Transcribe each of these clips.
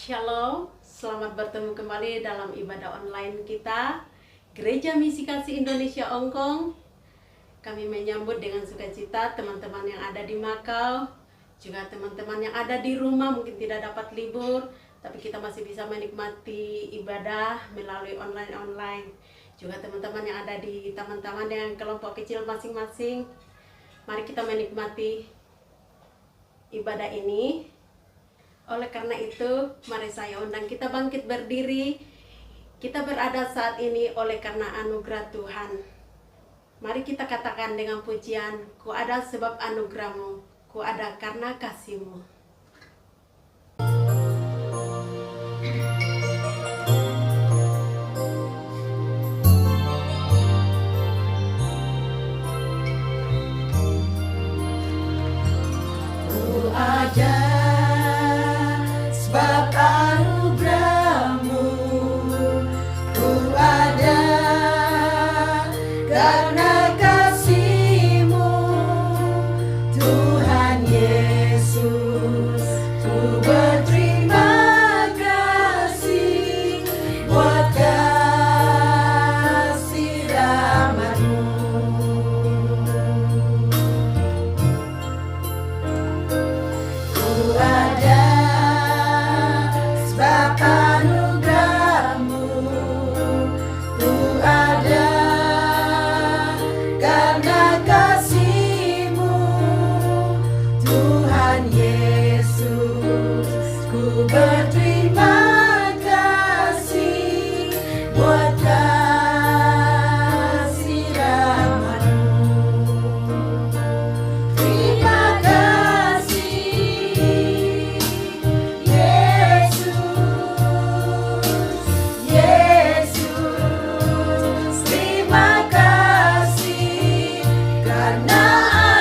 Shalom, selamat bertemu kembali dalam ibadah online kita Gereja Misi Kasih Indonesia Hongkong. Kami menyambut dengan sukacita teman-teman yang ada di Makau, juga teman-teman yang ada di rumah mungkin tidak dapat libur, tapi kita masih bisa menikmati ibadah melalui online. Juga teman-teman yang ada di taman-taman yang kelompok kecil masing-masing. Mari kita menikmati ibadah ini. Oleh karena itu, mari saya undang kita bangkit berdiri. Kita berada saat ini oleh karena anugerah Tuhan. Mari kita katakan dengan pujian, ku ada sebab anugerahmu, ku ada karena kasihmu. Ku ada sebab anugerahmu, ku ada karena kasihmu, Tuhan Yesus. Ku berterima kasih buat kasih rahmat-Mu. Ku ada sebab anugerahmu, ku ada karena kasihmu, Tuhan Yesus. Ku berterima kasih buat kasih rahmat-Mu. Terima kasih Yesus, terima kasih karena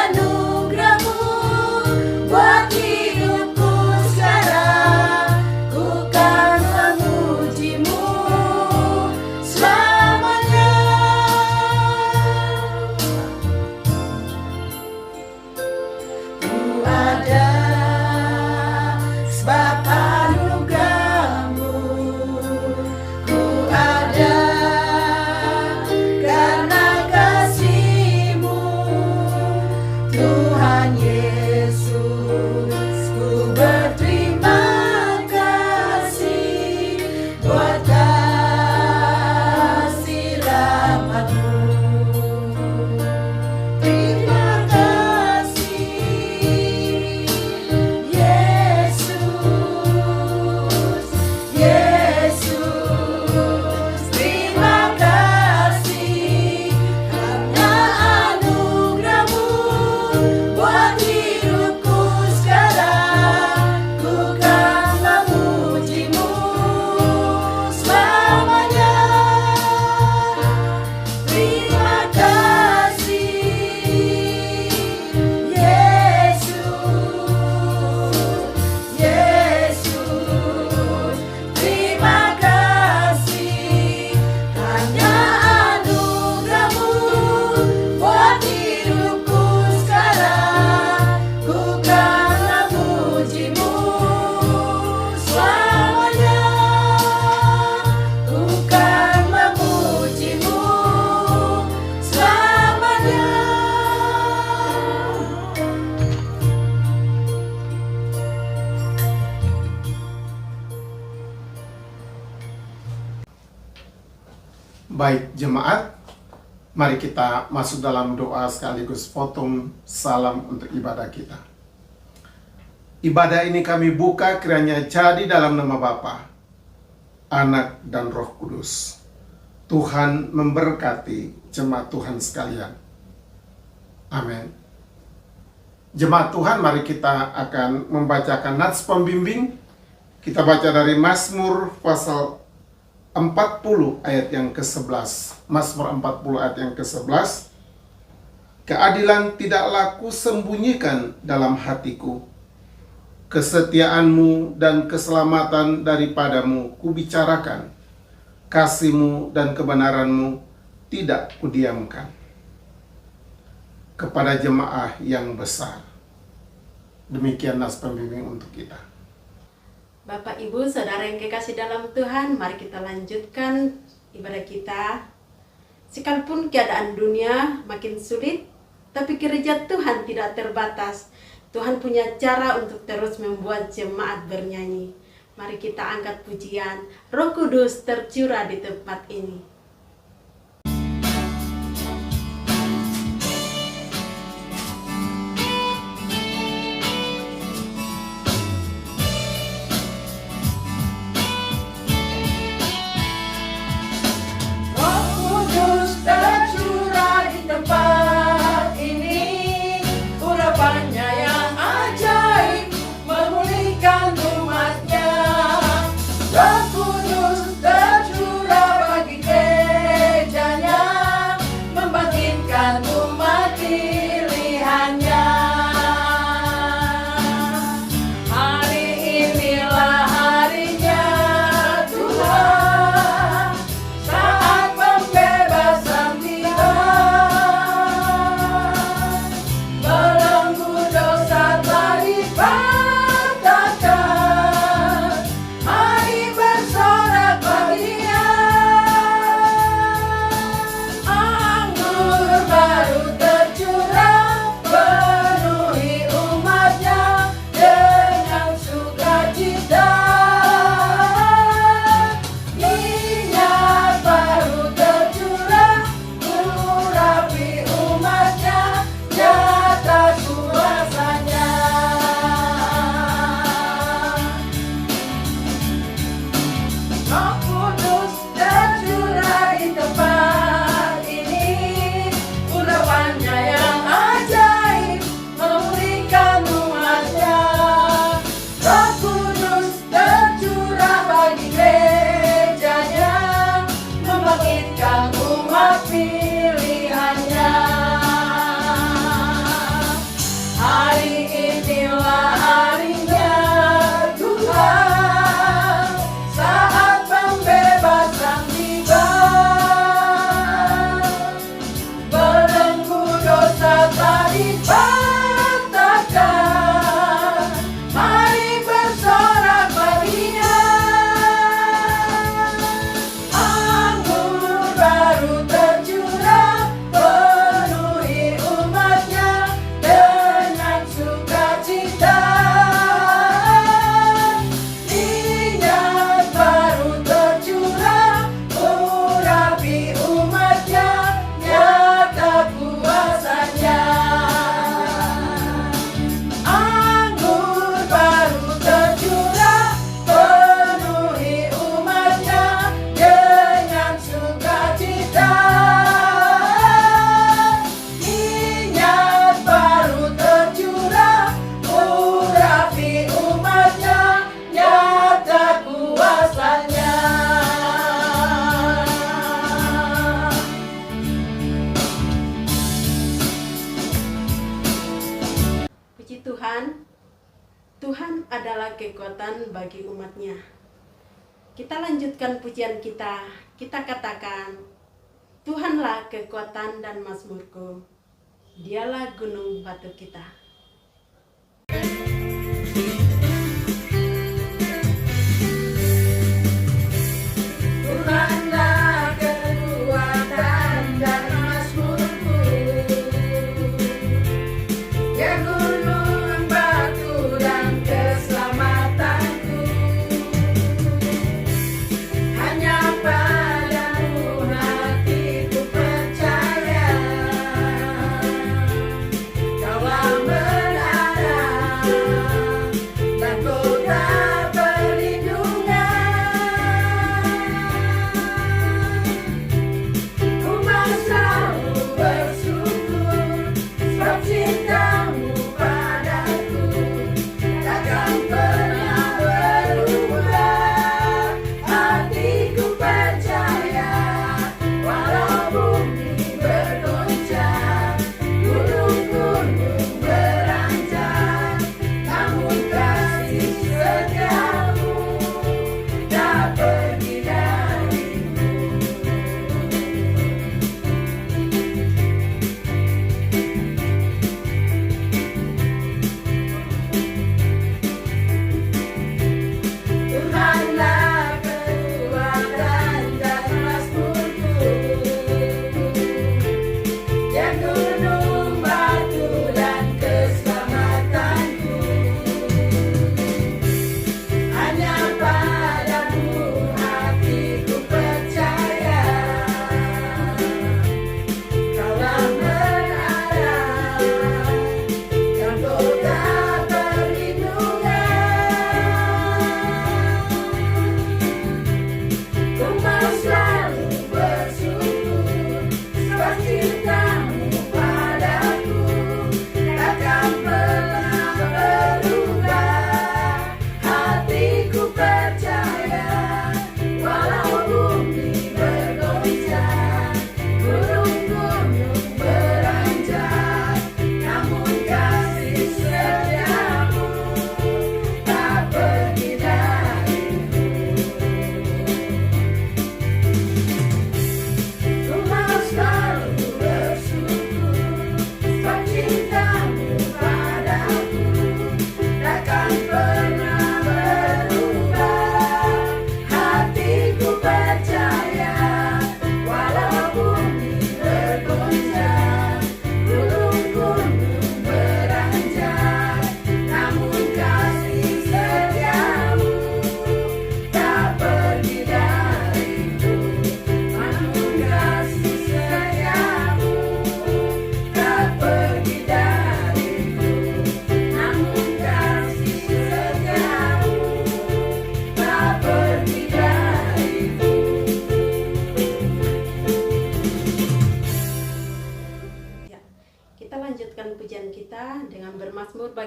anugerahmu buat hidupku sekarang. Ku kan memujimu selamanya. Ku ada sebab anugerahmu, ku ada karena kasihmu, Tuhan Yesus. Ku berterima kasih buat kasih rahmat-Mu. Terima kasih Yesus, terima kasih karena anugerahmu buat hidupku sekarang. Ku kan memujimu selamanya. Terima kasih Yesus, terima kasih hanya anugerahmu buat hidupku sekarang. Ku kan memujimu selamanya. Ku kan memujimu selamanya. Baik jemaat, mari kita masuk dalam doa sekaligus potong salam untuk ibadah kita. Ibadah ini kami buka kiranya jadi dalam nama Bapa, Anak dan Roh Kudus. Tuhan memberkati jemaat Tuhan sekalian. Amin. Jemaat Tuhan, mari kita akan membacakan nats pembimbing. Kita baca dari Mazmur pasal 40 ayat yang ke-11. Mazmur 40 ayat yang ke-11. Keadilan tidaklah kusembunyikan dalam hatiku, kesetiaanmu dan keselamatan daripadamu kubicarakan, kasihmu dan kebenaranmu tidak kudiamkan. Kepada jemaah yang besar. Demikian nas pembimbing untuk kita. Bapak, Ibu, Saudara yang kekasih dalam Tuhan, mari kita lanjutkan ibadah kita. Sekalipun keadaan dunia makin sulit, tapi gereja Tuhan tidak terbatas. Tuhan punya cara untuk terus membuat jemaat bernyanyi. Mari kita angkat pujian, Roh Kudus tercurah di tempat ini. Roh Kudus tercurah di tempat ini, urapannya yang ajaib memulihkan umatnya. Roh Kudus tercurah bagi gerejanya, membangkitkan umat pilihannya. Hari inilah harinya Tuhan, saat pembebasan tiba. Belenggu dosa telah dipatahkan, mari bersorak bagi Dia. Anggur baru tercurah, penuhi umatnya dengan sukacita. Minyak baru tercurah, urapi umatnya, nyata kuasanya. Roh Kudus tercurah di tempat ini, urapannya yang ajaib memulihkan umatnya. Roh Kudus tercurah bagi gerejanya, membangkitkan umat pilihannya. Hari inilah harinya Tuhan, saat pembebasan tiba. Belenggu dosa telah dipatahkan, mari bersorak bagi Dia. Anggur baru tercurah, penuhi umatnya dengan sukacita. Minyak baru tercurah, urapi umatnya, nyata kuasanya. Anggur baru tercurah, penuhi umatnya dengan sukacita. Minyak baru tercurah, urapi umatnya, nyata kuasanya. Puji Tuhan, Tuhan adalah kekuatan bagi umatnya. Kita lanjutkan pujian kita. Kita katakan, Tuhanlah kekuatan dan mazmurku. Dialah gunung batu kita. Tuhanlah kekuatan dan mazmurku, ya gunung batu dan keselamatanku. Hanya padamu hatiku percaya, Kaulah menara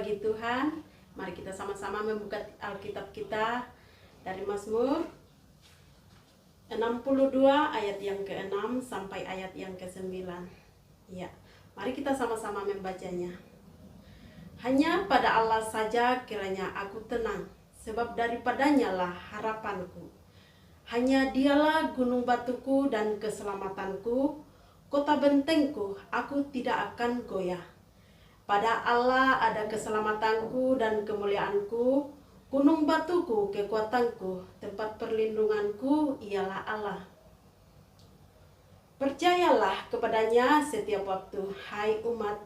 bagi Tuhan. Mari kita sama-sama membuka Alkitab kita dari Mazmur 62 ayat yang ke-6 sampai ayat yang ke-9. Ya, mari kita sama-sama membacanya. Hanya pada Allah saja kiranya aku tenang, sebab daripadanya lah harapanku. Hanya dialah gunung batuku dan keselamatanku, kota bentengku, aku tidak akan goyah. Pada Allah ada keselamatanku dan kemuliaanku, gunung batuku, kekuatanku, tempat perlindunganku ialah Allah. Percayalah kepadanya setiap waktu, hai umat,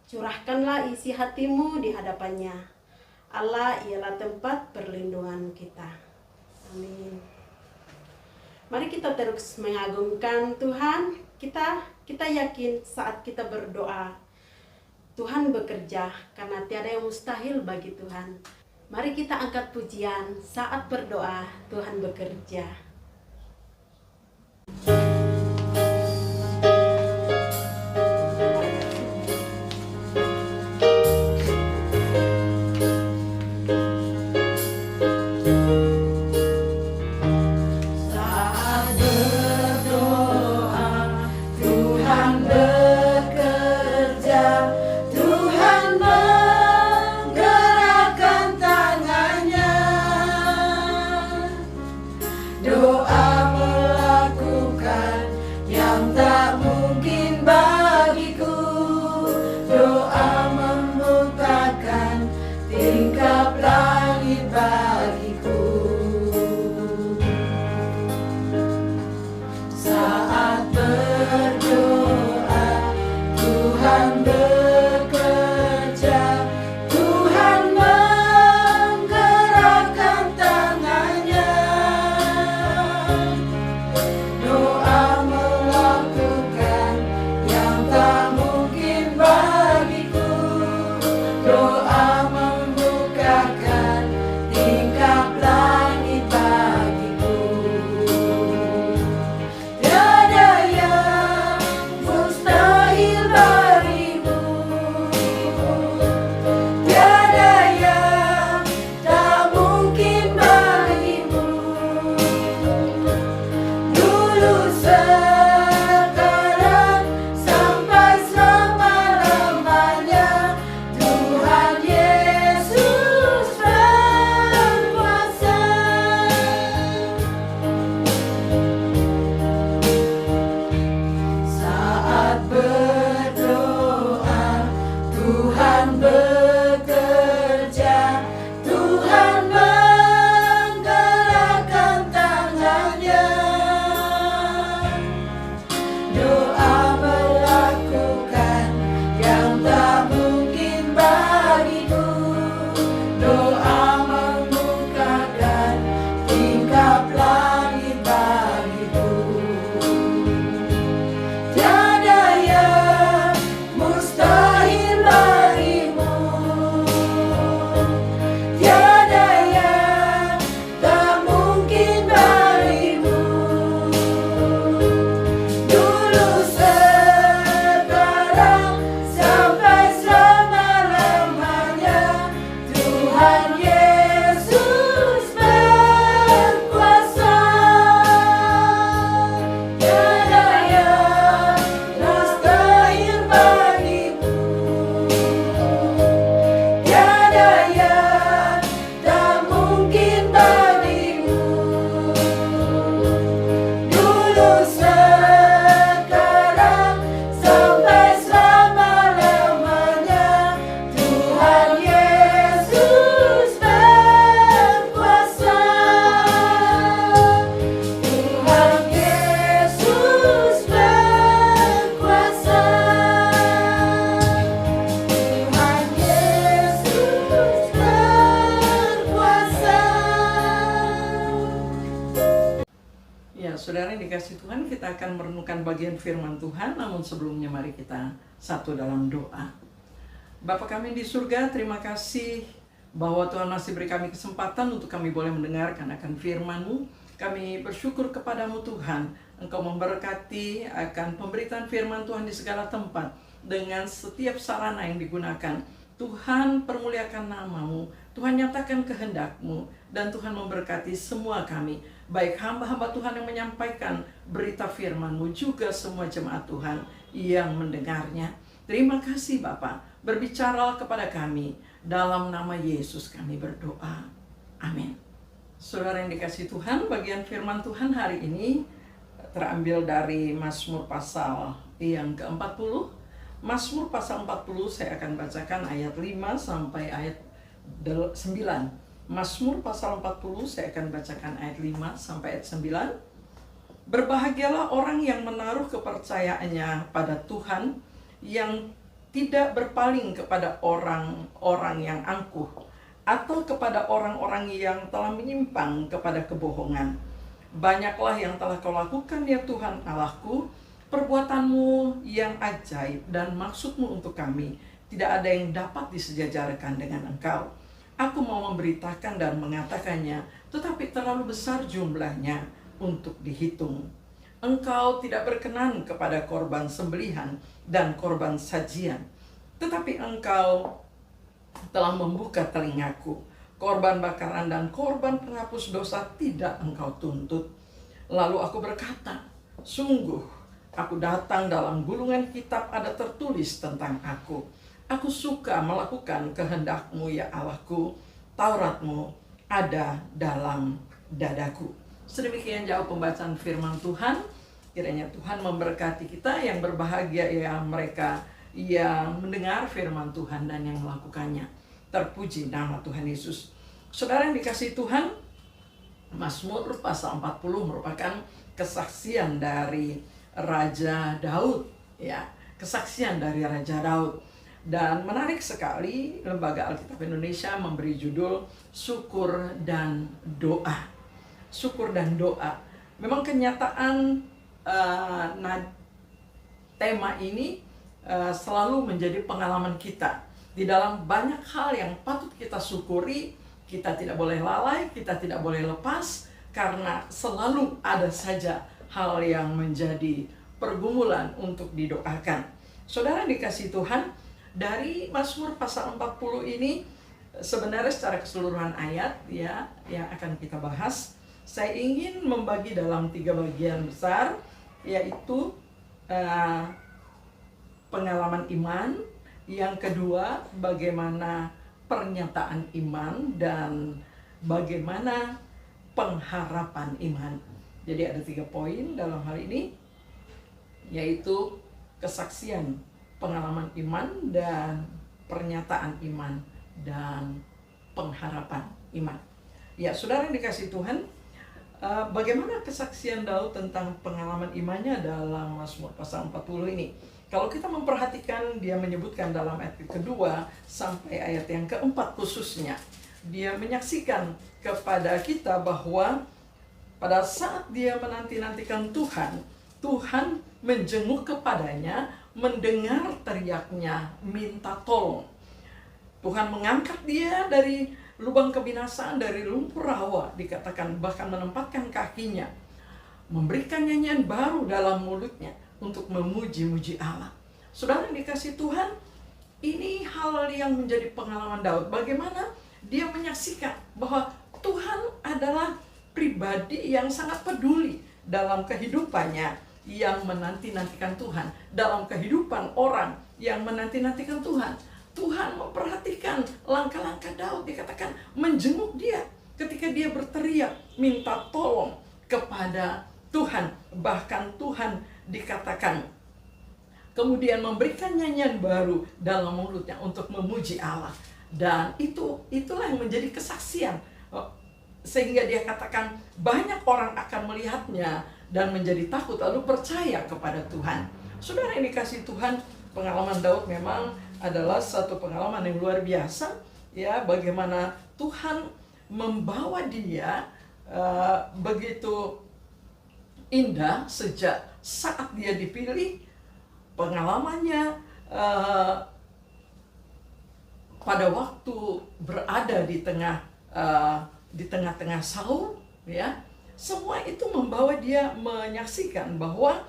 curahkanlah isi hatimu di hadapannya. Allah ialah tempat perlindungan kita. Amin. Mari kita terus mengagungkan Tuhan. Kita yakin saat kita berdoa, Tuhan bekerja karena tiada yang mustahil bagi Tuhan. Mari kita angkat pujian saat berdoa, Tuhan bekerja. Saudara yang dikasih Tuhan, kita akan merenungkan bagian firman Tuhan. Namun sebelumnya mari kita satu dalam doa. Bapa kami di surga, terima kasih bahwa Tuhan masih beri kami kesempatan untuk kami boleh mendengarkan akan firman-Mu. Kami bersyukur kepadamu Tuhan, Engkau memberkati akan pemberitaan firman Tuhan di segala tempat dengan setiap sarana yang digunakan. Tuhan permuliakan nama-Mu, Tuhan nyatakan kehendak-Mu, dan Tuhan memberkati semua kami, baik hamba-hamba Tuhan yang menyampaikan berita firman-Mu, juga semua jemaat Tuhan yang mendengarnya. Terima kasih Bapa, berbicaralah kepada kami, dalam nama Yesus kami berdoa. Amin. Saudara yang dikasihi Tuhan, bagian firman Tuhan hari ini terambil dari Mazmur pasal yang ke-40. Mazmur pasal 40 saya akan bacakan ayat 5 sampai ayat 9. Mazmur pasal 40 saya akan bacakan ayat 5 sampai ayat 9. Berbahagialah orang yang menaruh kepercayaannya pada Tuhan, yang tidak berpaling kepada orang-orang yang angkuh, atau kepada orang-orang yang telah menyimpang kepada kebohongan. Banyaklah yang telah kau lakukan ya Tuhan Allahku, perbuatanmu yang ajaib dan maksudmu untuk kami, tidak ada yang dapat disejajarkan dengan engkau. Aku mau memberitakan dan mengatakannya, tetapi terlalu besar jumlahnya untuk dihitung. Engkau tidak berkenan kepada korban sembelihan dan korban sajian, tetapi engkau telah membuka telingaku. Korban bakaran dan korban penghapus dosa tidak engkau tuntut. Lalu aku berkata, sungguh aku datang, dalam gulungan kitab ada tertulis tentang aku. Aku suka melakukan kehendak-Mu ya Allahku. Taurat-Mu ada dalam dadaku. Sedemikian jauh pembacaan firman Tuhan. Kiranya Tuhan memberkati kita. Yang berbahagia ya mereka yang mendengar firman Tuhan dan yang melakukannya. Terpuji nama Tuhan Yesus. Saudara yang dikasihi Tuhan, Mazmur pasal 40 merupakan kesaksian dari Raja Daud, ya, kesaksian dari Raja Daud. Dan menarik sekali, Lembaga Alkitab Indonesia memberi judul Syukur dan Doa. Syukur dan doa. Memang kenyataan tema ini selalu menjadi pengalaman kita. Di dalam banyak hal yang patut kita syukuri, kita tidak boleh lalai, kita tidak boleh lepas, karena selalu ada saja hal yang menjadi pergumulan untuk didoakan. Saudara dikasihi Tuhan, dari Mazmur pasal 40 ini sebenarnya secara keseluruhan ayat ya yang akan kita bahas, saya ingin membagi dalam 3 bagian besar, yaitu pengalaman iman, yang kedua bagaimana pernyataan iman, dan bagaimana pengharapan iman. Jadi ada 3 poin dalam hal ini, yaitu kesaksian, pengalaman iman, dan pernyataan iman, dan pengharapan iman. Ya, saudara yang dikasihi Tuhan, bagaimana kesaksian Daud tentang pengalaman imannya dalam Mazmur pasal 40 ini? Kalau kita memperhatikan, dia menyebutkan dalam ayat kedua sampai ayat yang keempat khususnya, dia menyaksikan kepada kita bahwa pada saat dia menanti-nantikan Tuhan, Tuhan menjenguk kepadanya, mendengar teriaknya, minta tolong. Tuhan mengangkat dia dari lubang kebinasaan, dari lumpur rawa, dikatakan bahkan menempatkan kakinya, memberikan nyanyian baru dalam mulutnya untuk memuji-muji Allah. Saudara yang dikasihi Tuhan, ini hal yang menjadi pengalaman Daud. Bagaimana dia menyaksikan bahwa Tuhan adalah pribadi yang sangat peduli dalam kehidupannya yang menanti-nantikan Tuhan, dalam kehidupan orang yang menanti-nantikan Tuhan. Tuhan memperhatikan langkah-langkah Daud, dikatakan menjenguk dia ketika dia berteriak minta tolong kepada Tuhan. Bahkan Tuhan dikatakan kemudian memberikan nyanyian baru dalam mulutnya untuk memuji Allah. Dan itulah yang menjadi kesaksian, sehingga dia katakan banyak orang akan melihatnya dan menjadi takut lalu percaya kepada Tuhan. Saudara yang dikasihi Tuhan, pengalaman Daud memang adalah satu pengalaman yang luar biasa, ya, bagaimana Tuhan membawa dia begitu indah sejak saat dia dipilih. Pengalamannya pada waktu berada di tengah-tengah Saul, ya, semua itu membawa dia menyaksikan bahwa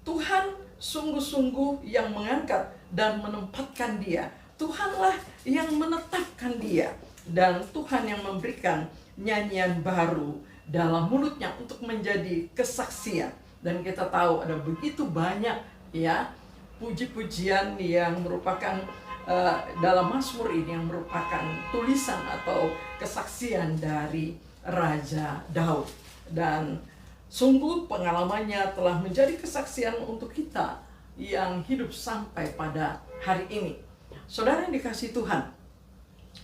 Tuhan sungguh-sungguh yang mengangkat dan menempatkan dia Tuhanlah yang menetapkan dia, dan Tuhan yang memberikan nyanyian baru dalam mulutnya untuk menjadi kesaksian. Dan kita tahu ada begitu banyak ya puji-pujian yang merupakan dalam Mazmur ini, yang merupakan tulisan atau kesaksian dari Raja Daud. Dan sungguh pengalamannya telah menjadi kesaksian untuk kita yang hidup sampai pada hari ini. Saudara yang dikasihi Tuhan,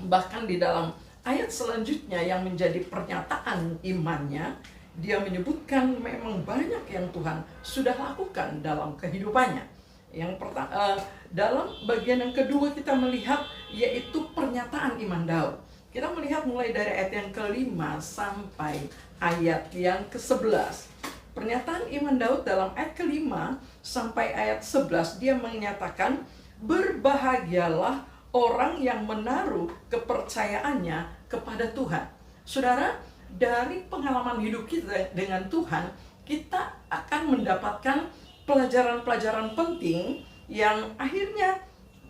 bahkan di dalam ayat selanjutnya yang menjadi pernyataan imannya, dia menyebutkan memang banyak yang Tuhan sudah lakukan dalam kehidupannya. Yang pertama, dalam bagian yang kedua kita melihat yaitu pernyataan iman Daud. Kita melihat mulai dari ayat yang ke-5 sampai ayat yang ke-11. Pernyataan iman Daud dalam ayat ke-5 sampai ayat 11, dia menyatakan, berbahagialah orang yang menaruh kepercayaannya kepada Tuhan. Saudara, dari pengalaman hidup kita dengan Tuhan, kita akan mendapatkan pelajaran-pelajaran penting yang akhirnya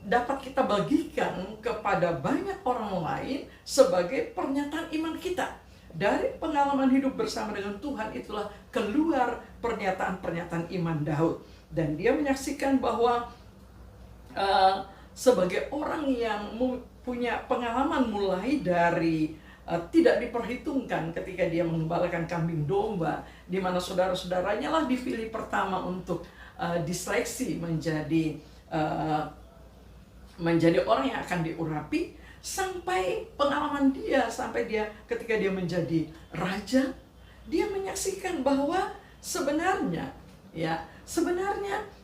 dapat kita bagikan kepada banyak orang lain sebagai pernyataan iman kita. Dari pengalaman hidup bersama dengan Tuhan itulah keluar pernyataan-pernyataan iman Daud. Dan dia menyaksikan bahwa sebagai orang yang punya pengalaman mulai dari tidak diperhitungkan ketika dia mengembalakan kambing domba, di mana saudara-saudaranya lah dipilih pertama untuk diseleksi menjadi orang yang akan diurapi, sampai pengalaman dia, sampai dia ketika dia menjadi raja, dia menyaksikan bahwa sebenarnya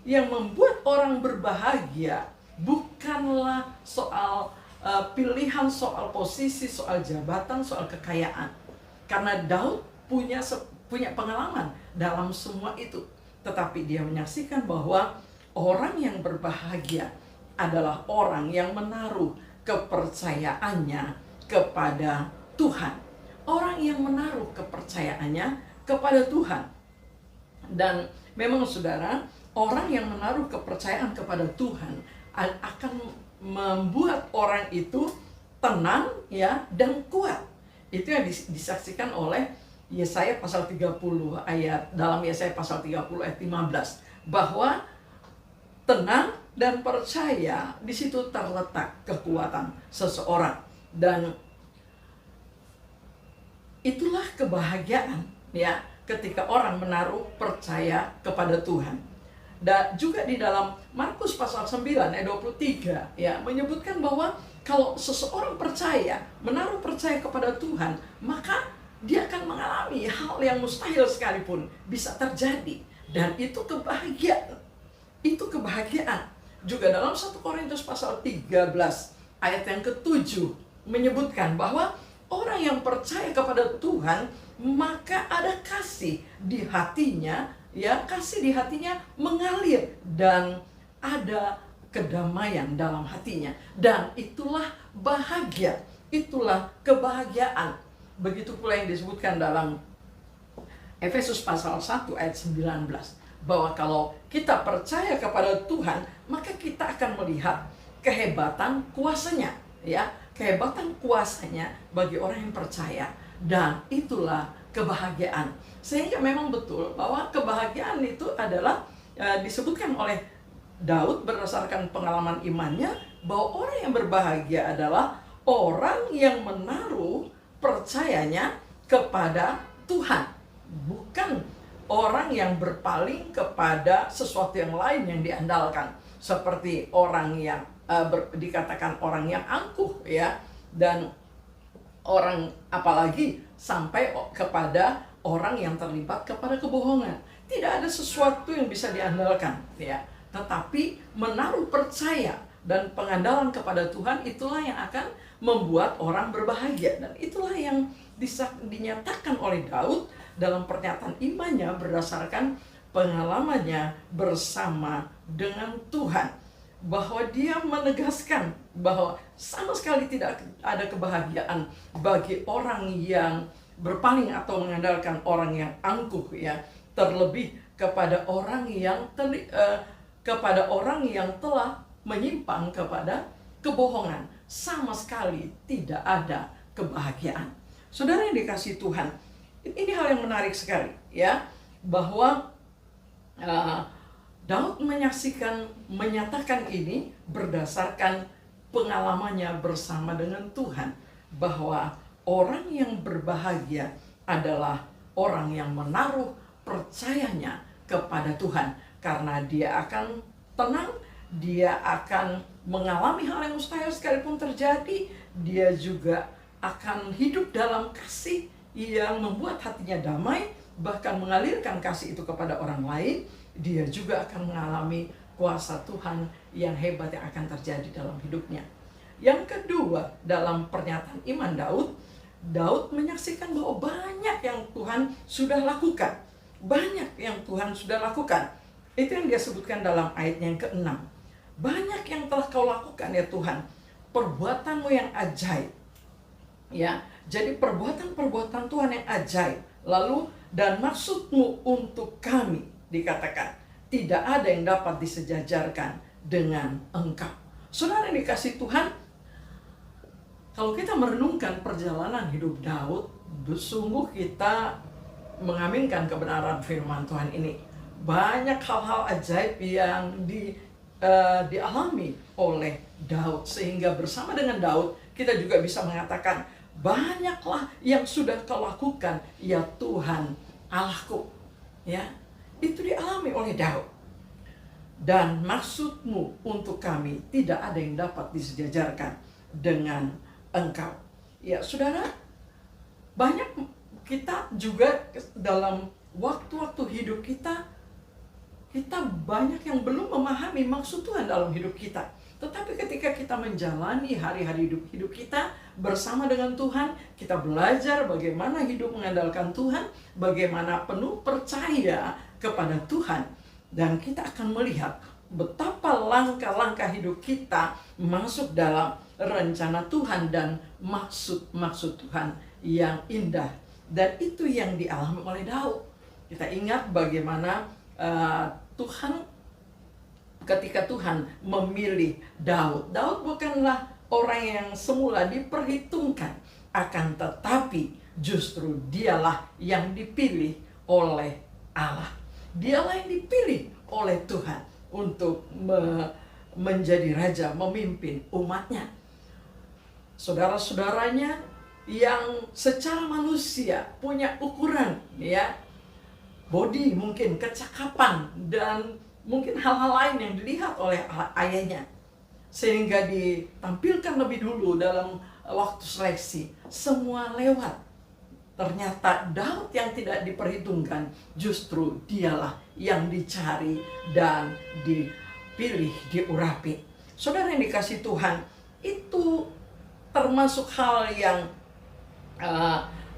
yang membuat orang berbahagia bukanlah soal pilihan, soal posisi, soal jabatan, soal kekayaan. Karena Daud punya pengalaman dalam semua itu. Tetapi dia menyaksikan bahwa orang yang berbahagia adalah orang yang menaruh kepercayaannya kepada Tuhan. Orang yang menaruh kepercayaannya kepada Tuhan. Dan memang saudara, orang yang menaruh kepercayaan kepada Tuhan akan membuat orang itu tenang ya dan kuat. Itu yang disaksikan oleh Yesaya pasal 30 ayat, dalam Yesaya pasal 30 ayat 15, bahwa tenang dan percaya, di situ terletak kekuatan seseorang. Dan itulah kebahagiaan ya ketika orang menaruh percaya kepada Tuhan. Dan juga di dalam Markus pasal 9 ayat 23 ya menyebutkan bahwa kalau seseorang percaya, menaruh percaya kepada Tuhan, maka dia akan mengalami hal yang mustahil sekalipun bisa terjadi. Dan itu kebahagiaan. Itu kebahagiaan. Juga dalam 1 Korintus pasal 13 ayat yang ke-7 menyebutkan bahwa orang yang percaya kepada Tuhan, maka ada kasih di hatinya, ya, kasih di hatinya mengalir dan ada kedamaian dalam hatinya. Dan itulah bahagia, itulah kebahagiaan. Begitu pula yang disebutkan dalam Efesus pasal 1 ayat 19, bahwa kalau kita percaya kepada Tuhan, maka kita akan melihat kehebatan kuasanya, ya, kehebatan kuasanya bagi orang yang percaya. Dan itulah kebahagiaan. Sehingga memang betul bahwa kebahagiaan itu adalah disebutkan oleh Daud berdasarkan pengalaman imannya, bahwa orang yang berbahagia adalah orang yang menaruh percayanya kepada Tuhan, bukan orang yang berpaling kepada sesuatu yang lain yang diandalkan, seperti orang yang dikatakan orang yang angkuh ya, dan orang apalagi sampai kepada orang yang terlibat kepada kebohongan. Tidak ada sesuatu yang bisa diandalkan ya, tetapi menaruh percaya dan pengandalan kepada Tuhan, itulah yang akan membuat orang berbahagia. Dan itulah yang dinyatakan oleh Daud dalam pernyataan imannya berdasarkan pengalamannya bersama dengan Tuhan, bahwa dia menegaskan bahwa sama sekali tidak ada kebahagiaan bagi orang yang berpaling atau mengandalkan orang yang angkuh ya, terlebih kepada orang yang telah menyimpang kepada kebohongan, sama sekali tidak ada kebahagiaan. Saudara yang dikasihi Tuhan, ini hal yang menarik sekali ya, bahwa Daud menyatakan ini berdasarkan pengalamannya bersama dengan Tuhan, bahwa orang yang berbahagia adalah orang yang menaruh percayanya kepada Tuhan, karena dia akan tenang, dia akan mengalami hal yang mustahil sekalipun terjadi, dia juga akan hidup dalam kasih yang membuat hatinya damai, bahkan mengalirkan kasih itu kepada orang lain. Dia juga akan mengalami kuasa Tuhan yang hebat yang akan terjadi dalam hidupnya. Yang kedua, dalam pernyataan iman Daud menyaksikan bahwa banyak yang Tuhan sudah lakukan. Banyak yang Tuhan sudah lakukan. Itu yang dia sebutkan dalam ayatnya yang ke-6. Banyak yang telah kau lakukan ya Tuhan, perbuatanmu yang ajaib. Ya, jadi perbuatan-perbuatan Tuhan yang ajaib. Lalu, dan maksudmu untuk kami, dikatakan, tidak ada yang dapat disejajarkan dengan Engkau. Saudara yang dikasihi Tuhan, kalau kita merenungkan perjalanan hidup Daud, sungguh kita mengaminkan kebenaran firman Tuhan ini. Banyak hal-hal ajaib yang dialami oleh Daud, sehingga bersama dengan Daud kita juga bisa mengatakan, banyaklah yang sudah kau lakukan ya Tuhan Allahku. Ya, itu dialami oleh Daud. Dan maksudmu untuk kami tidak ada yang dapat disejajarkan dengan Engkau. Ya saudara, banyak kita juga dalam waktu-waktu hidup kita banyak yang belum memahami maksud Tuhan dalam hidup kita. Tetapi ketika kita menjalani hari-hari hidup kita bersama dengan Tuhan, kita belajar bagaimana hidup mengandalkan Tuhan, bagaimana penuh percaya kepada Tuhan, dan kita akan melihat betapa langkah-langkah hidup kita masuk dalam rencana Tuhan dan maksud Tuhan yang indah. Dan itu yang dialami oleh Daud. Kita ingat bagaimana Tuhan, ketika Tuhan memilih Daud bukanlah orang yang semula diperhitungkan, akan tetapi justru dialah yang dipilih oleh Allah. Dialah yang dipilih oleh Tuhan untuk menjadi raja, memimpin umatnya. Saudara-saudaranya yang secara manusia punya ukuran, ya, body mungkin, kecakapan, dan mungkin hal-hal lain yang dilihat oleh ayahnya, sehingga ditampilkan lebih dulu dalam waktu seleksi. Semua lewat. Ternyata Daud yang tidak diperhitungkan, justru dialah yang dicari dan dipilih, diurapi. Saudara yang dikasihi Tuhan, itu termasuk hal yang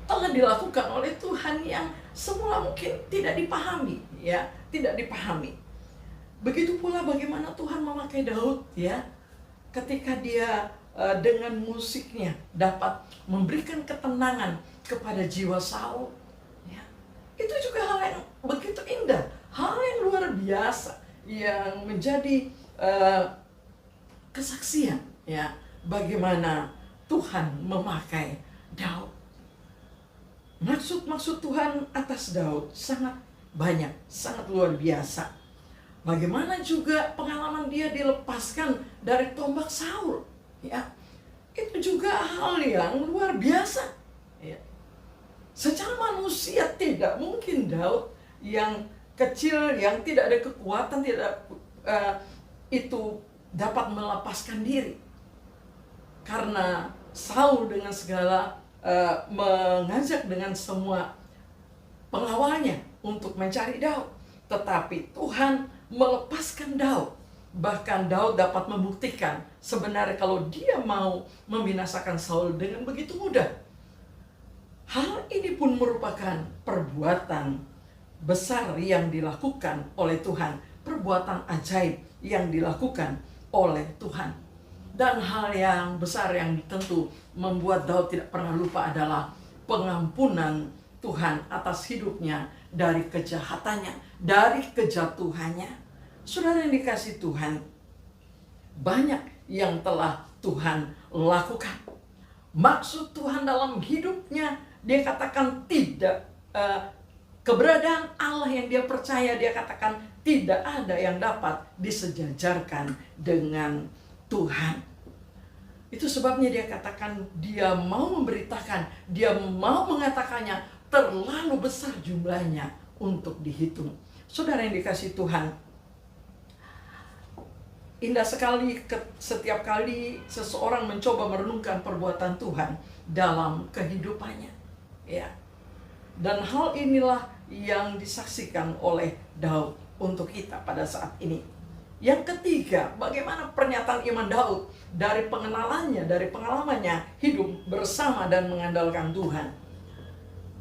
telah dilakukan oleh Tuhan yang semula mungkin tidak dipahami, ya, tidak dipahami. Begitu pula bagaimana Tuhan memakai Daud, ya, ketika dia dengan musiknya dapat memberikan ketenangan kepada jiwa Saul, ya. Itu juga hal yang begitu indah, hal yang luar biasa, yang menjadi kesaksian, ya, bagaimana Tuhan memakai Daud. Maksud Tuhan atas Daud sangat banyak, sangat luar biasa. Bagaimana juga pengalaman dia dilepaskan dari tombak Saul, ya, itu juga hal yang luar biasa, ya. Secara manusia tidak mungkin Daud yang kecil, yang tidak ada kekuatan, itu dapat melepaskan diri, karena Saul dengan segala mengajak dengan semua pengawalnya untuk mencari Daud. Tetapi Tuhan melepaskan Daud. Bahkan Daud dapat membuktikan sebenarnya kalau dia mau membinasakan Saul dengan begitu mudah. Hal ini pun merupakan perbuatan besar yang dilakukan oleh Tuhan, perbuatan ajaib yang dilakukan oleh Tuhan. Dan hal yang besar yang tentu membuat Daud tidak pernah lupa adalah pengampunan Tuhan atas hidupnya dari kejahatannya, dari kejatuhannya. Saudara yang dikasihi Tuhan, banyak yang telah Tuhan lakukan. Maksud Tuhan dalam hidupnya, dia katakan tidak. Keberadaan Allah yang dia percaya, dia katakan tidak ada yang dapat disejajarkan dengan Tuhan. Itu sebabnya dia katakan dia mau memberitakan, dia mau mengatakannya, terlalu besar jumlahnya untuk dihitung. Saudara yang dikasihi Tuhan, indah sekali setiap kali seseorang mencoba merenungkan perbuatan Tuhan dalam kehidupannya. Ya. Dan hal inilah yang disaksikan oleh Daud untuk kita pada saat ini. Yang ketiga, bagaimana pernyataan iman Daud dari pengenalannya, dari pengalamannya hidup bersama dan mengandalkan Tuhan.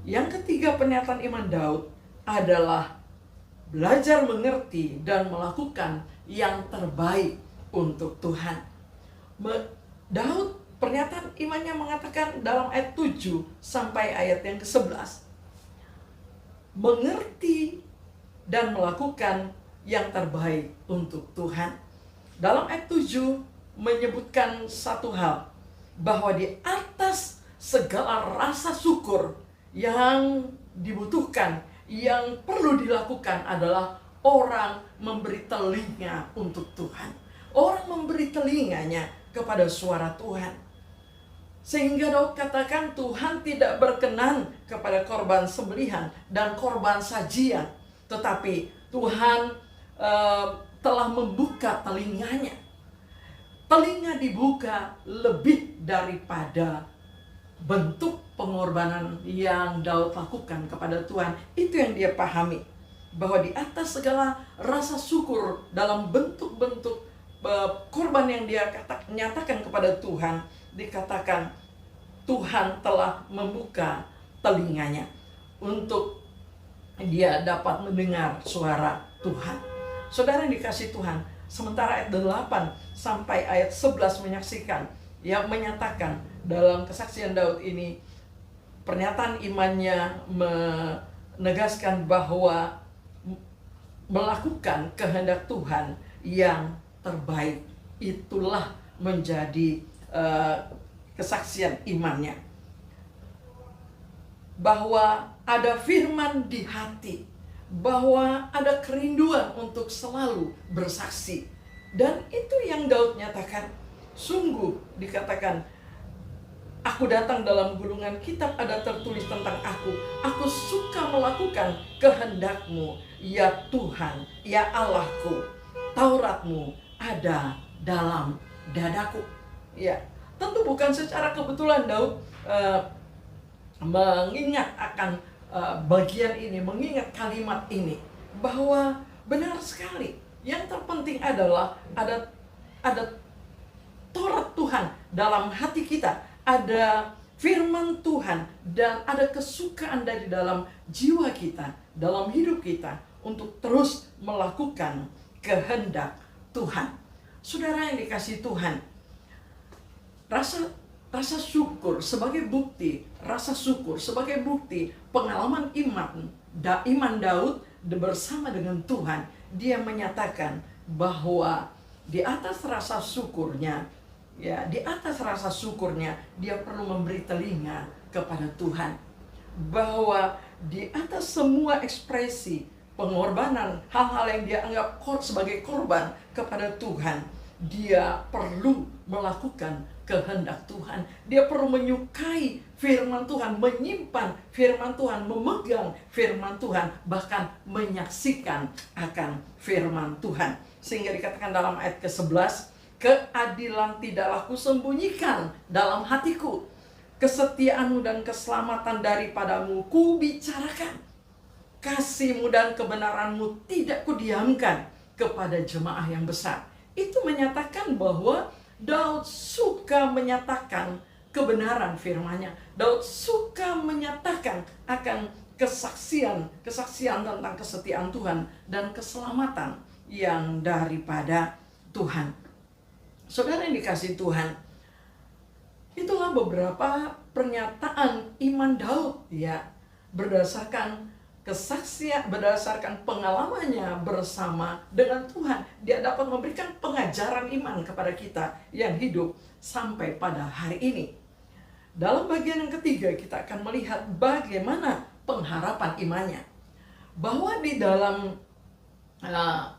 Yang ketiga, pernyataan iman Daud adalah belajar mengerti dan melakukan yang terbaik untuk Tuhan. Daud, pernyataan imannya mengatakan dalam ayat 7 sampai ayat yang ke-11, mengerti dan melakukan yang terbaik untuk Tuhan. Dalam ayat 7 menyebutkan satu hal, bahwa di atas segala rasa syukur yang dibutuhkan, yang perlu dilakukan adalah orang memberi telinga untuk Tuhan. Orang memberi telinganya kepada suara Tuhan. Sehingga Daud katakan Tuhan tidak berkenan kepada korban sembelihan dan korban sajian, tetapi Tuhan telah membuka telinganya. Telinga dibuka lebih daripada bentuk pengorbanan yang Daud lakukan kepada Tuhan. Itu yang dia pahami, bahwa di atas segala rasa syukur dalam bentuk-bentuk korban yang dia nyatakan kepada Tuhan, dikatakan Tuhan telah membuka telinganya untuk dia dapat mendengar suara Tuhan. Saudara yang dikasihi Tuhan, sementara ayat 8 sampai ayat 11 menyaksikan, yang menyatakan dalam kesaksian Daud ini, pernyataan imannya menegaskan bahwa melakukan kehendak Tuhan yang terbaik. Itulah menjadi kesaksian imannya, bahwa ada firman di hati, bahwa ada kerinduan untuk selalu bersaksi. Dan itu yang Daud nyatakan. Sungguh dikatakan, aku datang dalam gulungan kitab ada tertulis tentang aku. Aku suka melakukan kehendak-Mu, ya Tuhan, ya Allahku. Taurat-Mu ada dalam dadaku. Ya, tentu bukan secara kebetulan Daud mengingat akan bagian ini, mengingat kalimat ini, bahwa benar sekali yang terpenting adalah ada Taurat Tuhan dalam hati kita, ada firman Tuhan, dan ada kesukaan dari dalam jiwa kita, dalam hidup kita untuk terus melakukan kehendak Tuhan. Saudara yang dikasihi Tuhan, rasa syukur sebagai bukti, rasa syukur sebagai bukti pengalaman iman Daud bersama dengan Tuhan. Dia menyatakan bahwa di atas rasa syukurnya, ya, di atas rasa syukurnya dia perlu memberi telinga kepada Tuhan. Bahwa di atas semua ekspresi pengorbanan, hal-hal yang dia anggap sebagai korban kepada Tuhan, dia perlu melakukan kehendak Tuhan. Dia perlu menyukai firman Tuhan, menyimpan firman Tuhan, memegang firman Tuhan, bahkan menyaksikan akan firman Tuhan. Sehingga dikatakan dalam ayat ke-11, keadilan tidaklah kusembunyikan dalam hatiku, kesetiaan-Mu dan keselamatan daripadamu kubicarakan, kasih-Mu dan kebenaran-Mu tidak kudiamkan kepada jemaah yang besar. Itu menyatakan bahwa Daud suka menyatakan kebenaran firman-Nya. Daud suka menyatakan akan kesaksian tentang kesetiaan Tuhan dan keselamatan yang daripada Tuhan. Saudara yang dikasihi Tuhan, itulah beberapa pernyataan iman Daud, ya, berdasarkan kesaksian, berdasarkan pengalamannya bersama dengan Tuhan, dia dapat memberikan pengajaran iman kepada kita yang hidup sampai pada hari ini. Dalam bagian yang ketiga, kita akan melihat bagaimana pengharapan imannya. Bahwa di dalam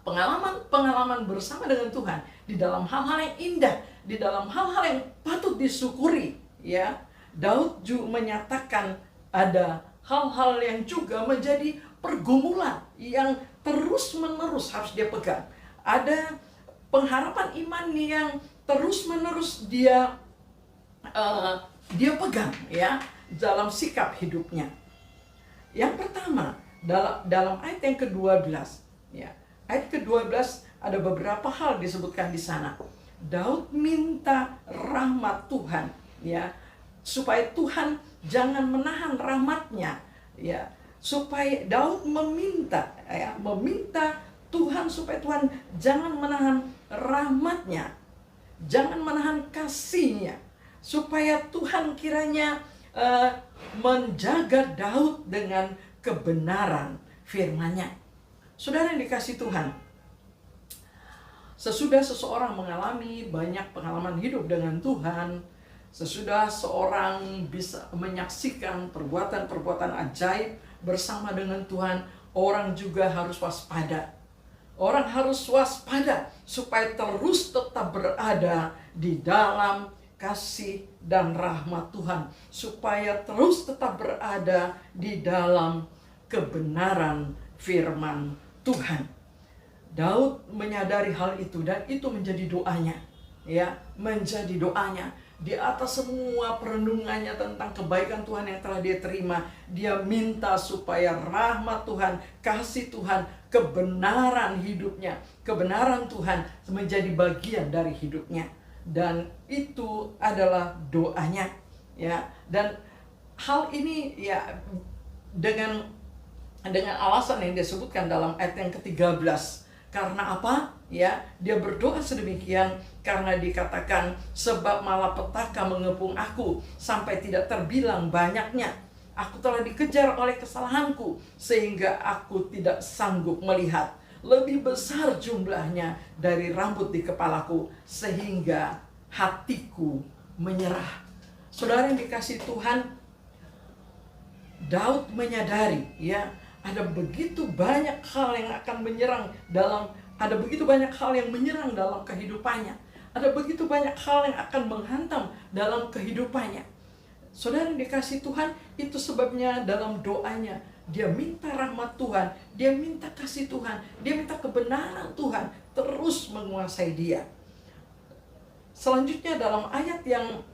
pengalaman bersama dengan Tuhan, di dalam hal-hal yang indah, di dalam hal-hal yang patut disyukuri, ya, Daud juga menyatakan ada hal-hal yang juga menjadi pergumulan yang terus-menerus harus dia pegang. Ada pengharapan iman yang terus-menerus dia pegang, ya, dalam sikap hidupnya. Yang pertama, dalam ayat yang ke-12, ya, ayat ke-12 ada beberapa hal disebutkan di sana. Daud minta rahmat Tuhan, ya, supaya Tuhan jangan menahan rahmatnya, ya, supaya Daud meminta Tuhan supaya Tuhan jangan menahan rahmatnya, jangan menahan kasihnya, supaya Tuhan kiranya menjaga Daud dengan kebenaran firman-Nya. Saudara yang dikasihi Tuhan, sesudah seseorang mengalami banyak pengalaman hidup dengan Tuhan, sesudah seorang bisa menyaksikan perbuatan-perbuatan ajaib bersama dengan Tuhan, orang juga harus waspada. Orang harus waspada supaya terus tetap berada di dalam kasih dan rahmat Tuhan, supaya terus tetap berada di dalam kebenaran firman Tuhan. Daud menyadari hal itu dan itu menjadi doanya, ya, menjadi doanya. Di atas semua perenungannya tentang kebaikan Tuhan yang telah dia terima, dia minta supaya rahmat Tuhan, kasih Tuhan, kebenaran hidupnya, kebenaran Tuhan menjadi bagian dari hidupnya. Dan itu adalah doanya, ya. Dan hal ini, ya, dengan alasan yang disebutkan dalam ayat yang ke-13. Karena apa? Ya, dia berdoa sedemikian karena dikatakan, sebab malapetaka mengepung aku sampai tidak terbilang banyaknya. Aku telah dikejar oleh kesalahanku sehingga aku tidak sanggup melihat. Lebih besar jumlahnya dari rambut di kepalaku sehingga hatiku menyerah. Saudara yang dikasihi Tuhan, Daud menyadari, ya, ada begitu banyak hal yang akan menyerang ada begitu banyak hal yang menyerang dalam kehidupannya. Ada begitu banyak hal yang akan menghantam dalam kehidupannya. Saudara yang dikasihi Tuhan, itu sebabnya dalam doanya dia minta rahmat Tuhan, dia minta kasih Tuhan, dia minta kebenaran Tuhan terus menguasai dia. Selanjutnya dalam ayat yang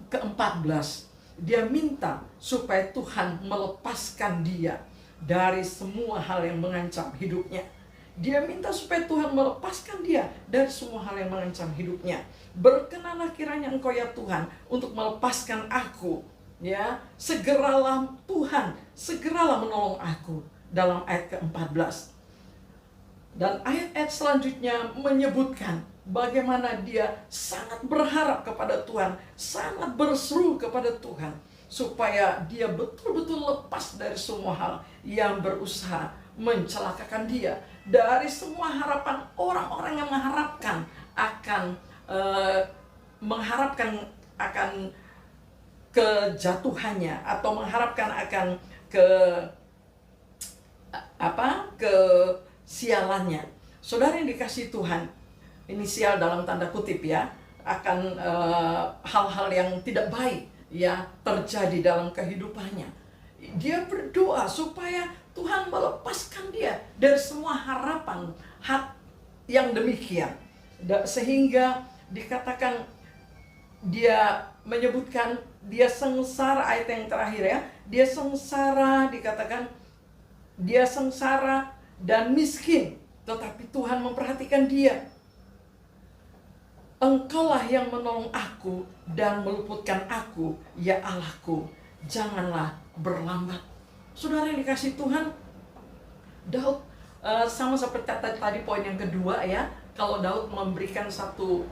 ke-14, dia minta supaya Tuhan melepaskan dia dari semua hal yang mengancam hidupnya. Dia minta supaya Tuhan melepaskan dia dari semua hal yang mengancam hidupnya. Berkenanlah kiranya Engkau ya Tuhan untuk melepaskan aku, ya. Segeralah Tuhan, segeralah menolong aku, dalam ayat ke-14. Dan ayat-ayat selanjutnya menyebutkan bagaimana dia sangat berharap kepada Tuhan, sangat berseru kepada Tuhan, supaya dia betul-betul lepas dari semua hal yang berusaha mencelakakan dia, dari semua harapan orang-orang yang mengharapkan akan kejatuhannya, atau mengharapkan akan kesialannya. Saudara yang dikasihi Tuhan, inisial dalam tanda kutip, ya, akan hal-hal yang tidak baik, ya, terjadi dalam kehidupannya. Dia berdoa supaya Tuhan melepaskan dia dari semua harapan yang demikian. Sehingga dikatakan, dia menyebutkan dia sengsara, ayat yang terakhir, ya. Dia sengsara, dikatakan dia sengsara dan miskin, tetapi Tuhan memperhatikan dia. Engkaulah yang menolong aku dan meluputkan aku, ya Allahku, janganlah berlambat. Saudara yang dikasihi Tuhan, Daud sama seperti tadi poin yang kedua, ya. Kalau Daud memberikan satu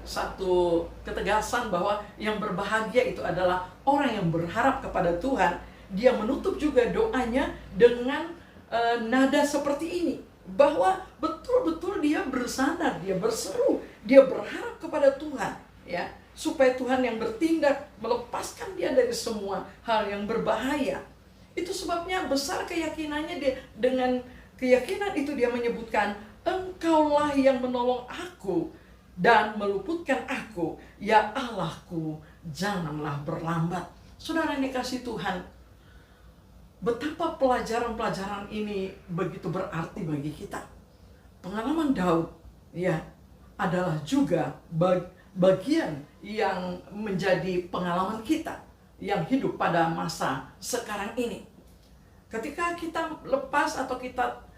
ketegasan bahwa yang berbahagia itu adalah orang yang berharap kepada Tuhan, dia menutup juga doanya dengan nada seperti ini, bahwa betul-betul dia bersandar, dia berseru, dia berharap kepada Tuhan, ya, supaya Tuhan yang bertindak melepaskan dia dari semua hal yang berbahaya. Itu sebabnya besar keyakinannya dia. Dengan keyakinan itu dia menyebutkan, Engkaulah yang menolong aku dan meluputkan aku, ya Allahku, janganlah berlambat. Saudara yang dikasihi Tuhan, betapa pelajaran-pelajaran ini begitu berarti bagi kita. Pengalaman Daud, ya, adalah juga bagian yang menjadi pengalaman kita yang hidup pada masa sekarang ini. Ketika kita lepas atau kita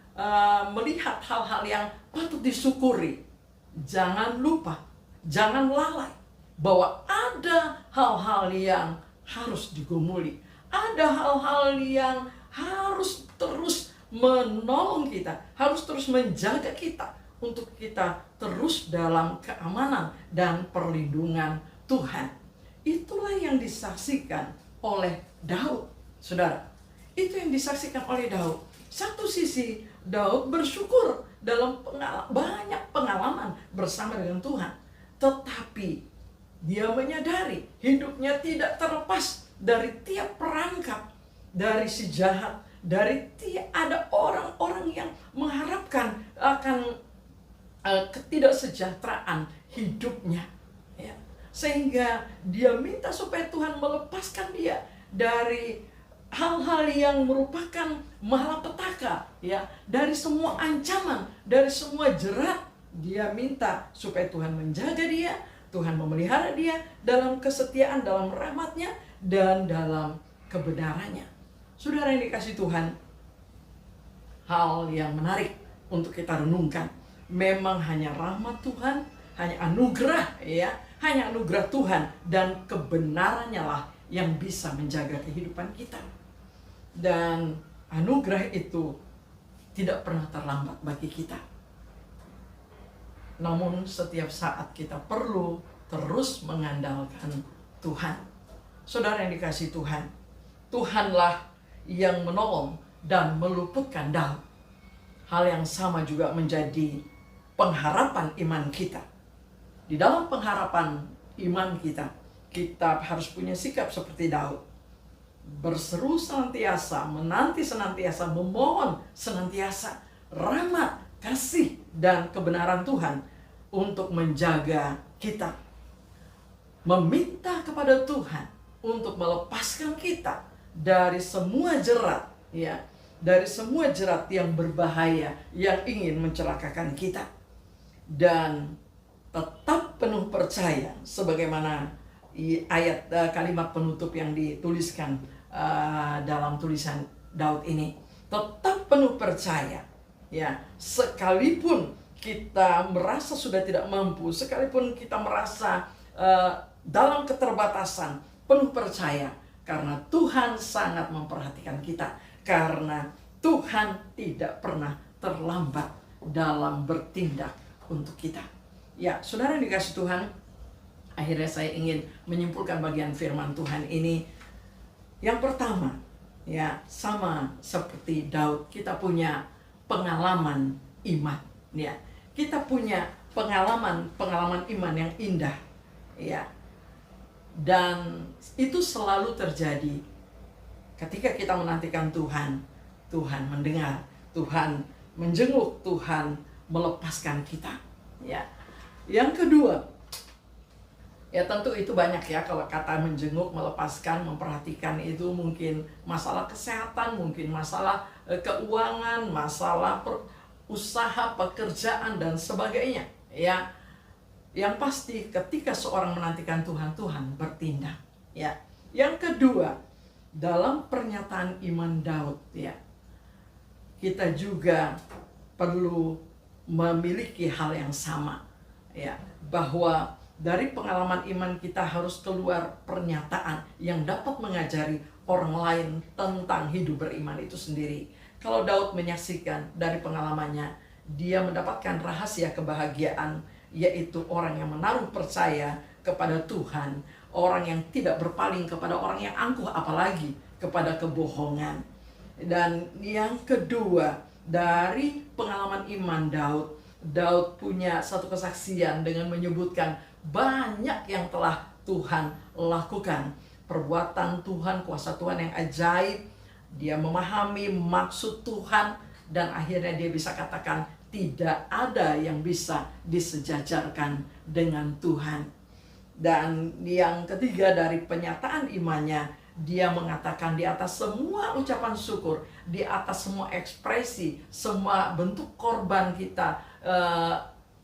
melihat hal-hal yang patut disyukuri, jangan lupa, jangan lalai bahwa ada hal-hal yang harus digumuli, ada hal-hal yang harus terus menolong kita, harus terus menjaga kita, untuk kita terus dalam keamanan dan perlindungan Tuhan. Itulah yang disaksikan oleh Daud, saudara. Itu yang disaksikan oleh Daud. Satu sisi, Daud bersyukur dalam banyak pengalaman bersama dengan Tuhan. Tetapi dia menyadari hidupnya tidak terlepas dari tiap perangkap, dari si jahat, dari ada orang-orang yang mengharapkan akan ketidaksejahteraan hidupnya, ya. Sehingga dia minta supaya Tuhan melepaskan dia dari hal-hal yang merupakan malapetaka, ya, dari semua ancaman, dari semua jerat. Dia minta supaya Tuhan menjaga dia, Tuhan memelihara dia dalam kesetiaan, dalam rahmat-Nya, dan dalam kebenarannya. Saudara yang dikasihi Tuhan, hal yang menarik untuk kita renungkan, memang hanya rahmat Tuhan, hanya anugerah, ya, hanya anugerah Tuhan dan kebenarannya lah yang bisa menjaga kehidupan kita. Dan anugerah itu tidak pernah terlambat bagi kita. Namun setiap saat kita perlu terus mengandalkan Tuhan. Saudara yang dikasihi Tuhan, Tuhanlah yang menolong dan meluputkan Daud. Hal yang sama juga menjadi pengharapan iman kita. Di dalam pengharapan iman kita, kita harus punya sikap seperti Daud. Berseru senantiasa, menanti senantiasa, memohon senantiasa rahmat, kasih, dan kebenaran Tuhan untuk menjaga kita. Meminta kepada Tuhan untuk melepaskan kita dari semua jerat, ya, dari semua jerat yang berbahaya yang ingin mencelakakan kita. Dan tetap penuh percaya, sebagaimana ayat kalimat penutup yang dituliskan dalam tulisan Daud ini. Tetap penuh percaya, ya, sekalipun kita merasa sudah tidak mampu, sekalipun kita merasa dalam keterbatasan, penuh percaya karena Tuhan sangat memperhatikan kita, karena Tuhan tidak pernah terlambat dalam bertindak untuk kita. Ya, saudara yang dikasihi Tuhan, akhirnya saya ingin menyimpulkan bagian firman Tuhan ini. Yang pertama, ya, sama seperti Daud, kita punya pengalaman iman, ya. Kita punya pengalaman iman yang indah, ya. Dan itu selalu terjadi ketika kita menantikan Tuhan. Tuhan mendengar, Tuhan menjenguk, Tuhan melepaskan kita, ya. Yang kedua, ya tentu itu banyak, ya, kalau kata menjenguk, melepaskan, memperhatikan itu mungkin masalah kesehatan, mungkin masalah keuangan, masalah usaha, pekerjaan, dan sebagainya, ya. Yang pasti ketika seorang menantikan Tuhan, Tuhan bertindak, ya. Yang kedua, dalam pernyataan iman Daud, ya, kita juga perlu memiliki hal yang sama, ya, bahwa dari pengalaman iman kita harus keluar pernyataan yang dapat mengajari orang lain tentang hidup beriman itu sendiri. Kalau Daud menyaksikan dari pengalamannya, dia mendapatkan rahasia kebahagiaan, yaitu orang yang menaruh percaya kepada Tuhan, orang yang tidak berpaling kepada orang yang angkuh, apalagi kepada kebohongan. Dan yang kedua, dari pengalaman iman Daud punya satu kesaksian dengan menyebutkan banyak yang telah Tuhan lakukan. Perbuatan Tuhan, kuasa Tuhan yang ajaib. Dia memahami maksud Tuhan dan akhirnya dia bisa katakan tidak ada yang bisa disejajarkan dengan Tuhan. Dan yang ketiga, dari penyataan imannya, dia mengatakan di atas semua ucapan syukur, di atas semua ekspresi, semua bentuk korban kita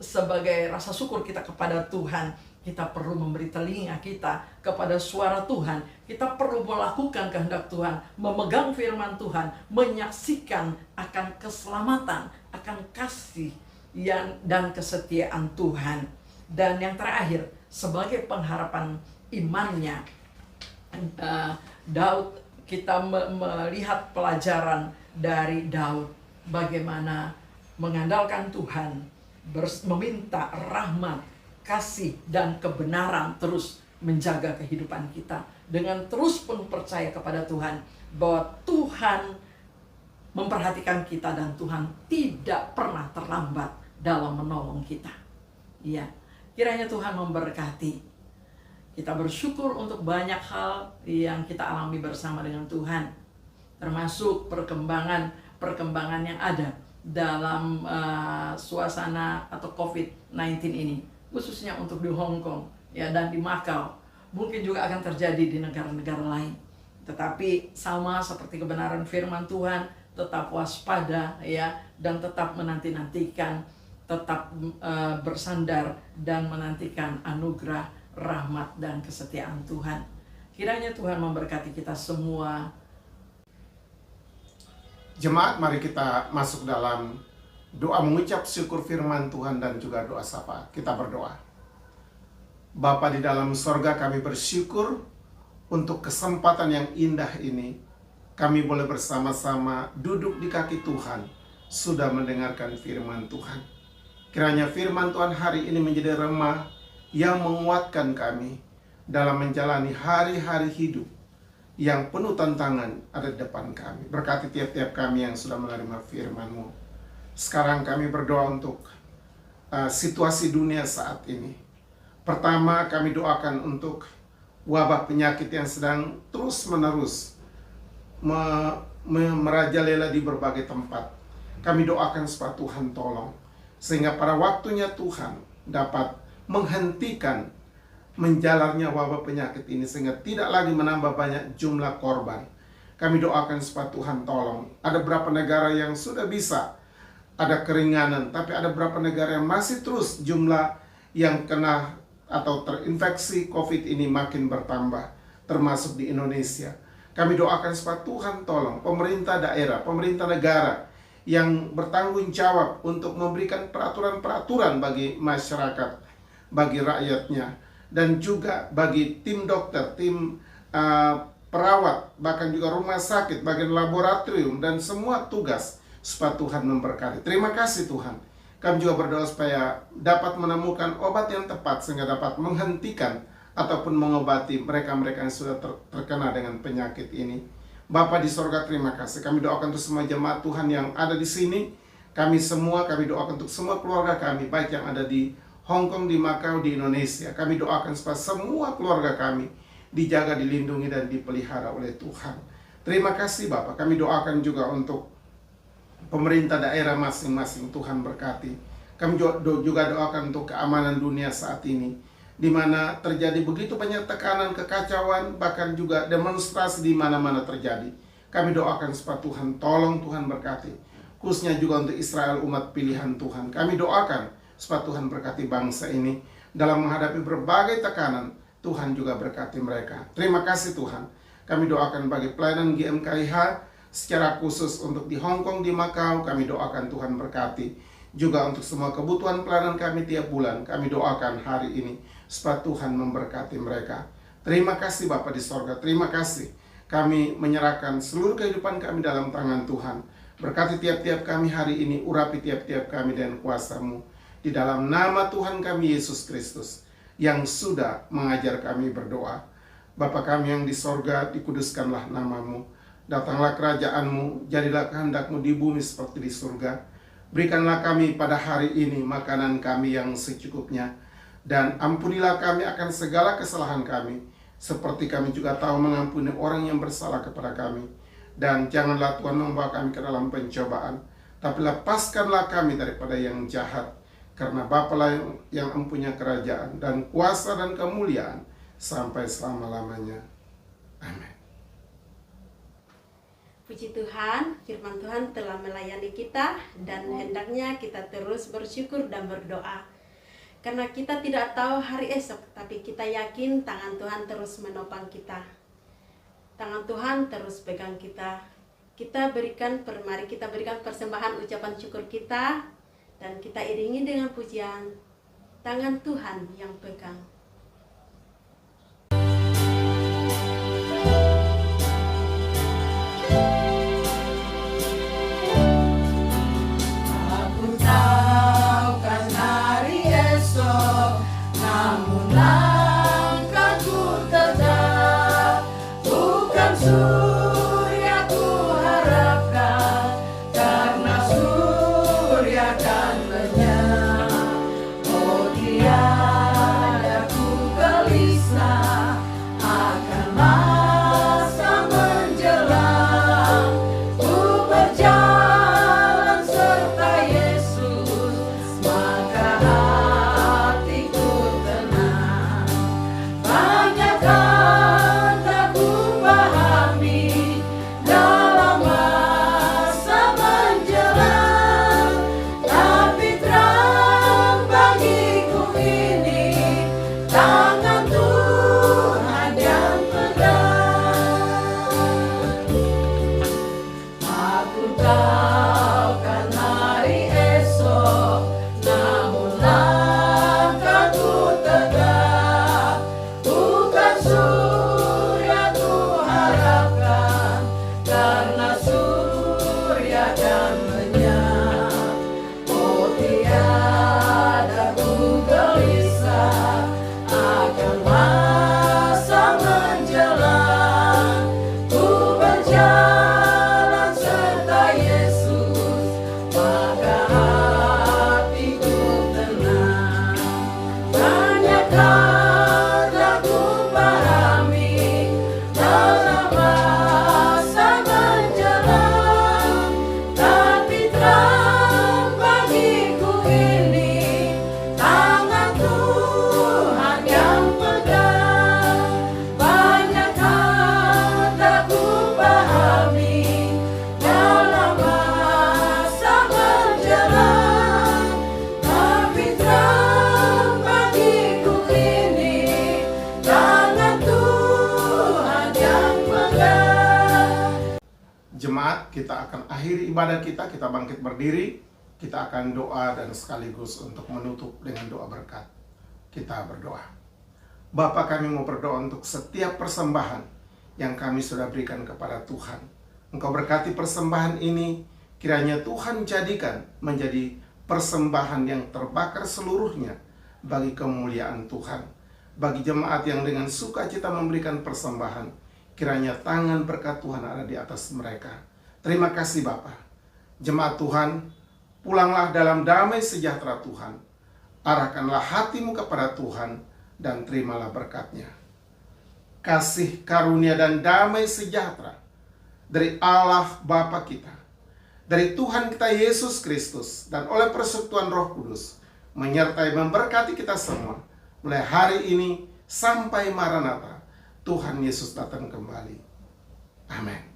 sebagai rasa syukur kita kepada Tuhan, kita perlu memberi telinga kita kepada suara Tuhan. Kita perlu melakukan kehendak Tuhan, memegang firman Tuhan, menyaksikan akan keselamatan, akan kasih dan kesetiaan Tuhan. Dan yang terakhir, sebagai pengharapan imannya, Daud, kita melihat pelajaran dari Daud bagaimana mengandalkan Tuhan, meminta rahmat, kasih dan kebenaran terus menjaga kehidupan kita, dengan terus penuh percaya kepada Tuhan bahwa Tuhan memperhatikan kita dan Tuhan tidak pernah terlambat dalam menolong kita. Ya, kiranya Tuhan memberkati. Kita bersyukur untuk banyak hal yang kita alami bersama dengan Tuhan, termasuk perkembangan yang ada dalam suasana atau COVID-19 ini, khususnya untuk di Hong Kong ya, dan di Macau. Mungkin juga akan terjadi di negara-negara lain. Tetapi sama seperti kebenaran firman Tuhan, tetap waspada ya, dan tetap menanti-nantikan, tetap bersandar dan menantikan anugerah, rahmat dan kesetiaan Tuhan. Kiranya Tuhan memberkati kita semua. Jemaat, mari kita masuk dalam doa mengucap syukur firman Tuhan dan juga doa sapa. Kita berdoa. Bapa di dalam sorga, kami bersyukur untuk kesempatan yang indah ini. Kami boleh bersama-sama duduk di kaki Tuhan, sudah mendengarkan firman Tuhan. Kiranya firman Tuhan hari ini menjadi remah yang menguatkan kami dalam menjalani hari-hari hidup yang penuh tantangan ada di depan kami. Berkati tiap-tiap kami yang sudah menerima firman-Mu. Sekarang kami berdoa untuk situasi dunia saat ini. Pertama, kami doakan untuk wabah penyakit yang sedang terus-menerus merajalela di berbagai tempat. Kami doakan supaya Tuhan tolong, sehingga pada waktunya Tuhan dapat menghentikan menjalarnya wabah penyakit ini, sehingga tidak lagi menambah banyak jumlah korban. Kami doakan supaya Tuhan tolong. Ada beberapa negara yang sudah bisa ada keringanan, tapi ada beberapa negara yang masih terus jumlah yang kena atau terinfeksi COVID ini makin bertambah, termasuk di Indonesia. Kami doakan supaya Tuhan tolong pemerintah daerah, pemerintah negara yang bertanggung jawab untuk memberikan peraturan-peraturan bagi masyarakat, bagi rakyatnya, dan juga bagi tim dokter, tim perawat, bahkan juga rumah sakit, bagian laboratorium, dan semua tugas, supaya Tuhan memberkati. Terima kasih Tuhan. Kami juga berdoa supaya dapat menemukan obat yang tepat, sehingga dapat menghentikan ataupun mengobati mereka-mereka yang sudah terkena dengan penyakit ini. Bapa di sorga, terima kasih. Kami doakan untuk semua jemaat Tuhan yang ada di sini. Kami doakan untuk semua keluarga kami, baik yang ada di Hong Kong, di Macau, di Indonesia. Kami doakan supaya semua keluarga kami dijaga, dilindungi, dan dipelihara oleh Tuhan. Terima kasih Bapak. Kami doakan juga untuk pemerintah daerah masing-masing. Tuhan berkati. Kami juga doakan untuk keamanan dunia saat ini, di mana terjadi begitu banyak tekanan, kekacauan, bahkan juga demonstrasi di mana-mana terjadi. Kami doakan supaya Tuhan tolong, Tuhan berkati. Khususnya juga untuk Israel, umat pilihan Tuhan. Kami doakan supaya Tuhan berkati bangsa ini dalam menghadapi berbagai tekanan. Tuhan juga berkati mereka. Terima kasih Tuhan. Kami doakan bagi pelayanan GMKIH secara khusus untuk di Hong Kong, di Macau. Kami doakan Tuhan berkati. Juga untuk semua kebutuhan pelayanan kami tiap bulan, kami doakan hari ini supaya Tuhan memberkati mereka. Terima kasih Bapa di sorga. Terima kasih. Kami menyerahkan seluruh kehidupan kami dalam tangan Tuhan. Berkati tiap-tiap kami hari ini. Urapi tiap-tiap kami dengan kuasa-Mu. Di dalam nama Tuhan kami Yesus Kristus, yang sudah mengajar kami berdoa. Bapa kami yang di sorga, dikuduskanlah nama-Mu. Datanglah kerajaan-Mu, jadilah kehendak-Mu di bumi seperti di surga. Berikanlah kami pada hari ini makanan kami yang secukupnya, dan ampunilah kami akan segala kesalahan kami, seperti kami juga tahu mengampuni orang yang bersalah kepada kami. Dan janganlah Tuhan membawa kami ke dalam pencobaan, tapi lepaskanlah kami daripada yang jahat. Karena Bapalah yang mempunyai kerajaan dan kuasa dan kemuliaan sampai selama-lamanya. Amin. Puji Tuhan, firman Tuhan telah melayani kita dan hendaknya kita terus bersyukur dan berdoa. Karena kita tidak tahu hari esok, tapi kita yakin tangan Tuhan terus menopang kita. Tangan Tuhan terus pegang kita. Mari kita berikan persembahan ucapan syukur kita, dan kita iringi dengan pujian tangan Tuhan yang pegang. Jemaat, kita akan akhiri ibadah kita bangkit berdiri, kita akan doa dan sekaligus untuk menutup dengan doa berkat. Kita berdoa. Bapa, kami mau berdoa untuk setiap persembahan yang kami sudah berikan kepada Tuhan. Engkau berkati persembahan ini, kiranya Tuhan jadikan menjadi persembahan yang terbakar seluruhnya bagi kemuliaan Tuhan. Bagi jemaat yang dengan sukacita memberikan persembahan, kiranya tangan berkat Tuhan ada di atas mereka. Terima kasih Bapa. Jemaat Tuhan, pulanglah dalam damai sejahtera Tuhan. Arahkanlah hatimu kepada Tuhan dan terimalah berkat-Nya. Kasih, karunia, dan damai sejahtera dari Allah Bapa kita, dari Tuhan kita Yesus Kristus, dan oleh persekutuan Roh Kudus, menyertai memberkati kita semua, mulai hari ini sampai Maranatha, Tuhan Yesus datang kembali. Amin.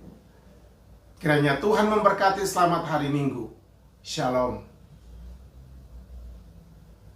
Kiranya Tuhan memberkati. Selamat hari Minggu. Shalom.